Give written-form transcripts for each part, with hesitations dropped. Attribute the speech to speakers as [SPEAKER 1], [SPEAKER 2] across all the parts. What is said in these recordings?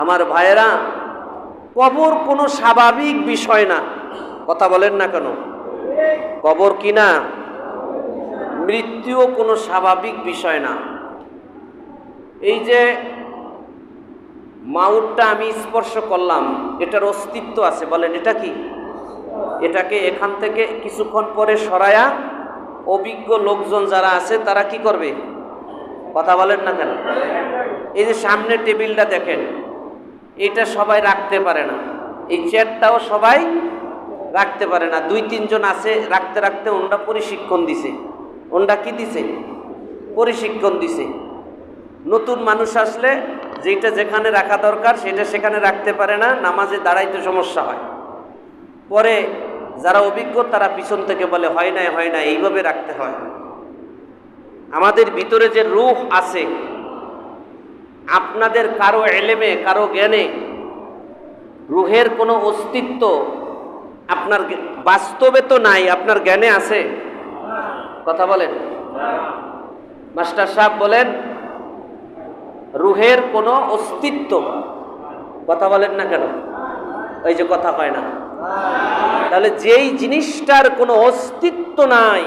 [SPEAKER 1] আমার ভাইয়েরা, কবর কোনো স্বাভাবিক বিষয় না। কথা বলেন না কেন? কবর কি না? মৃত্যুও কোনো স্বাভাবিক বিষয় না। এই যে মাউতটা আমি স্পর্শ করলাম, এটার অস্তিত্ব আছে, বলেন এটা কি? এটাকে এখান থেকে কিছুক্ষণ পরে সরায়া অভিজ্ঞ লোকজন যারা আছে তারা কি করবে? কথা বলেন না কেন? এই যে সামনে টেবিলটা দেখেন, এটা সবাই রাখতে পারে না। এই চেয়ারটাও সবাই রাখতে পারে না। 2-3 জন আছে রাখতে রাখতে ওনরা প্রশিক্ষণ দিছে। ওনরা কি দিছে? প্রশিক্ষণ দিছে। নতুন মানুষ আসলে যেটা যেখানে রাখা দরকার সেটা সেখানে রাখতে পারে না, নামাজে দাঁড়াইতে সমস্যা হয়। পরে যারা অভিজ্ঞ তারা পিছন থেকে বলে হয় না, এইভাবে রাখতে হয়। আমাদের ভিতরে যে রূহ আছে, আপনাদের কারো এলেমে কারো জ্ঞানে রূহের কোনো অস্তিত্ব আপনার বাস্তবে তো নাই, আপনার জ্ঞানে আছে? কথা বলেন মাস্টার সাহেব, বলেন রূহের কোনো অস্তিত্ব? কথা বলেন না কেন? ওই যে কথা হয় না। তাহলে যেই জিনিসটার কোনো অস্তিত্ব নাই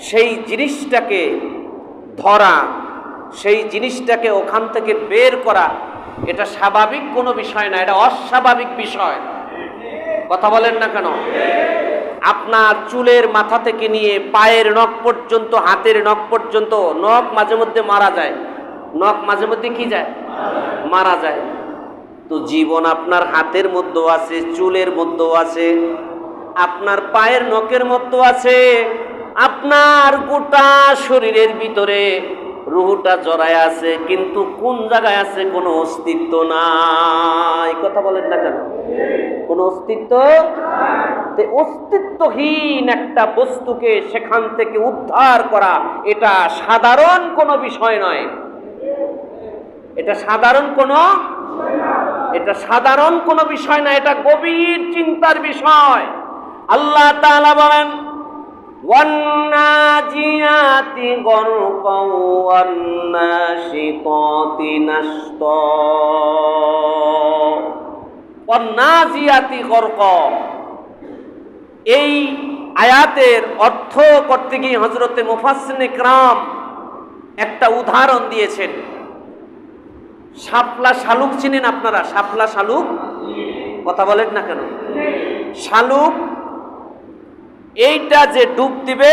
[SPEAKER 1] সেই জিনিসটাকে ধরা, সেই জিনিসটাকে ওখান থেকে বের করা, এটা স্বাভাবিক কোনো বিষয় না, এটা অস্বাভাবিক বিষয়। কথা বলেন না কেন? আপনার চুলের মাথা থেকে নিয়ে পায়ের নখ পর্যন্ত, হাতের নখ পর্যন্ত, নখ মাঝে মধ্যে মারা যায়। নখ মাঝে মধ্যে কি যায়? মারা যায়। তো জীবন আপনার হাতের মধ্যেও আছে, চুলের মধ্যেও আছে, আপনার পায়ের নখের মধ্যেও আছে, আপনার গোটা শরীরের ভিতরে রুহটা জড়ায় আছে, কিন্তু কোন জায়গায় আছে? কোনো অস্তিত্ব নাই। কথা বলেন না কেন? কোনো অস্তিত্ব? অস্তিত্বহীন একটা বস্তুকে সেখান থেকে উদ্ধার করা এটা সাধারণ কোনো বিষয় নয়। এটা সাধারণ কোনো বিষয় না, এটা গভীর চিন্তার বিষয়। আল্লাহ তাআলা বলেন ওয়ান্নাজিয়াতি গরকা ওয়ান্নাশিতাতি নাশতা। ওয়ান্নাজিয়াতি গরকা, এই আয়াতের অর্থ করতে গিয়ে হযরতে মুফাসসিরিনে কিরাম একটা উদাহরণ দিয়েছেন। শাপলা শালুক চিনেন আপনারা? শাপলা শালুক, কথা বলেন না কেন? শালুক এইটা যে ডুব দিবে,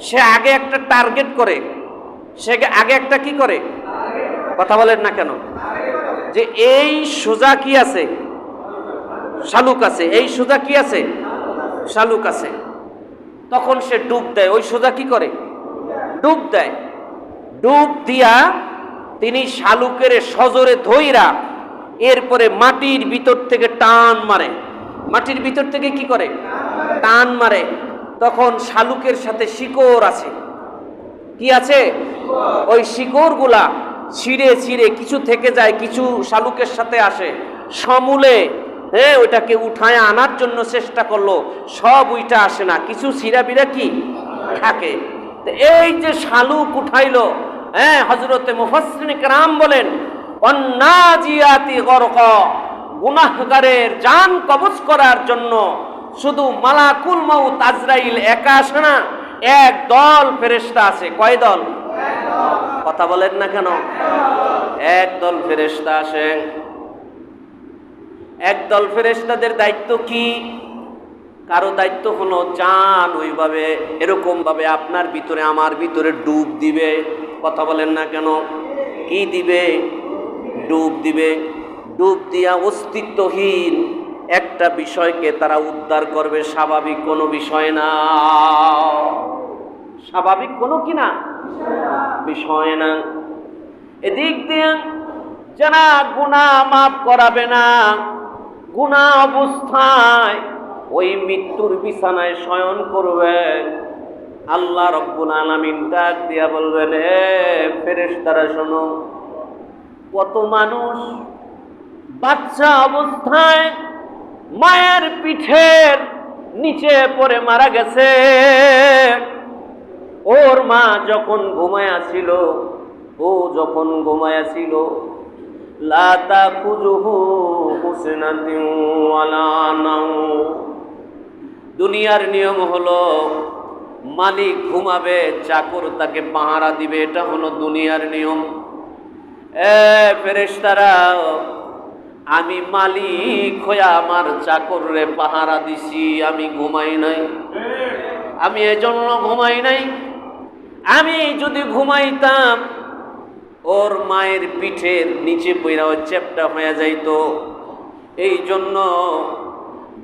[SPEAKER 1] সে আগে একটা টার্গেট করে, সে আগে একটা কি করে? কথা বলেন না কেন? যে এই সোজা কি আছে? শালুক আছে। এই সোজা কি আছে? শালুক আছে। তখন সে ডুব দেয়। ওই সোজা কি করে? ডুব দেয়। ডুব দিয়া তিনি শালুকের সজোরে ধইরা এরপরে মাটির ভিতর থেকে টান মারে। মাটির ভিতর থেকে কি করে? টান মারে। তখন শালুকের সাথে শিকড় আছে। কি আছে? ওই শিকড়গুলা ছিঁড়ে ছিঁড়ে কিছু থেকে যায়, কিছু শালুকের সাথে আসে। সমূলে ওইটাকে উঠায় আনার জন্য চেষ্টা করলো, সব ওইটা আসে না, কিছু ছিঁড়া বিড়া কি থাকে। এই যে শালুক উঠাইলো, হযরতে মুফাসসিরিনে কিরাম বলেন ওয়ান্নাজিয়াতি গরকা, গুনাহগারের জান কবজ করার জন্য শুধু মালাকুল মউত আজরাইল একা আসে না, এক দল ফেরেশতা আছে। কয় দল? কথা বলেন না কেন? এক দল ফেরেশতা আসে। এক দল ফেরেশতাদের দায়িত্ব কি? কারো দায়িত্ব হলো জান ওইভাবে এরকম ভাবে আপনার ভিতরে আমার ভিতরে ডুব দিবে। কথা বলেন না কেন? কি দিবে? ডুব দিবে। ডুব দিয়া অস্তিত্বহীন একটা বিষয়কে তারা উদ্ধার করবে। স্বাভাবিক কোনো বিষয় না, স্বাভাবিক কোনো কি না বিষয় না। এদিক দিয়ে যারা গুনাহ মাফ করাবে না, গুনাহ অবস্থায় ওই মৃত্যুর বিছানায় শয়ন করবেন, আল্লাহ রব্বুল আলামিন ডাক দিয়া বলবেন, হে ফেরেশতারা শোনো, কত মানুষ বাচ্চা অবস্থায় মায়ের পিঠের নিচে পড়ে মারা গেছে। ওর মা যখন ঘুমায়া ছিল, লা তাখুযুহু হুসনাতুন ওয়ালা নাওম। দুনিয়ার নিয়ম হলো মালিক ঘুমাবে, চাকর তাকে পাহারা দিবে, এটা হলো দুনিয়ার নিয়ম। ফেরেশতারা, আমি মালিক হয়ে আমার চাকররে পাহারা দিছি, আমি ঘুমাই নাই, আমি এজন্য ঘুমাই নাই। আমি যদি ঘুমাইতাম ওর মায়ের পিঠের নিচে পইরা ও চ্যাপটা হয়ে যাইতো। এই জন্য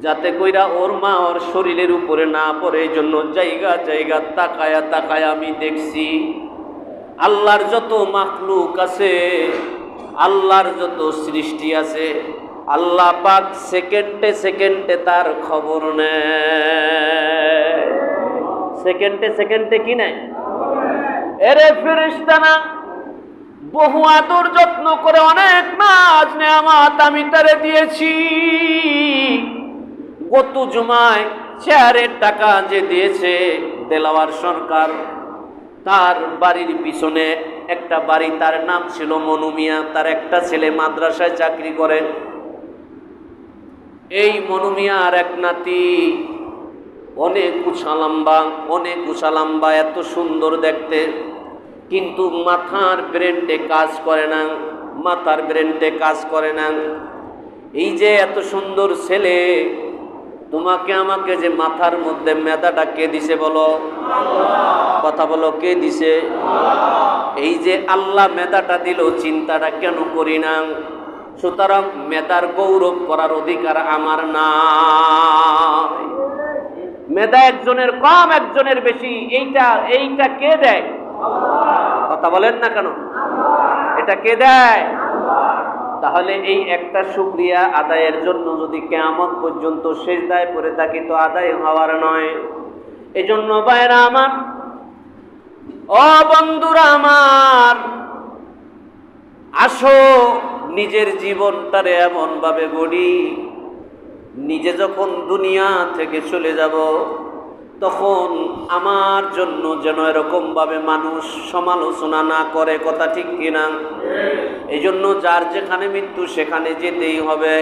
[SPEAKER 1] যাতে কইরা ওর মা ওর শরীরের উপরে না পড়ে, এই জন্য জায়গা জায়গা তাকায়া তাকায়া আমি দেখছি। আল্লাহর যত মাখলুক আছে, আল্লাহর যত সৃষ্টি আছে, আল্লাহ পাক সেকেন্ডে সেকেন্ডে তার খবর নেয়। সেকেন্ডে সেকেন্ডে কি নেয়? এরে ফেরেশতারা, বহু আদর যত্ন করে অনেক নাজ নেয়ামত আমি তারে দিয়েছি। গত জুমায় চেয়ারের টাকা যে দিয়েছে দেলাওয়ার সরকার, তার বাড়ির পিছনে একটা বাড়ি, তার নাম ছিল মনু মিয়া, তার একটা ছেলে মাদ্রাসায় চাকরি করে। এই মনু মিয়ার এক নাতি অনেক উঁচা লম্বা, এত সুন্দর দেখতে, কিন্তু মাথার ব্রেনটে কাজ করে না, মাথার ব্রেনটে কাজ করে না। এই যে এত সুন্দর ছেলে, তোমাকে আমাকে যে মাথার মধ্যে মেধাটা কে দিছে বলো? কথা বলো, কে দিছে? এই যে আল্লাহ মেধাটা দিল, চিন্তাটা কেন করি না? সুতরাং মেধার গৌরব করার অধিকার আমার নাই। মেধা একজনের কম, একজনের বেশি, এইটা কে দেয়? কথা বলেন না কেন? এটা কে দেয়? তাহলে এই একটা শুকরিয়া আদায়ের জন্য যদি কিয়ামত পর্যন্ত সিজদায় পড়ে থাকি, তো আদায় হওয়ার নয়। এজন্য ভাইরা আমার, ও বন্ধুরা আমার, আসো নিজের জীবনটারে এমন ভাবে গড়ি, নিজে যখন দুনিয়া থেকে চলে যাব, তখন আমার জন্য যেন এরকম ভাবে মানুষ সমালোচনা না করে। কথা ঠিক কিনা? এই জন্য যার যেখানে মৃত্যু সেখানে যেতেই হবে।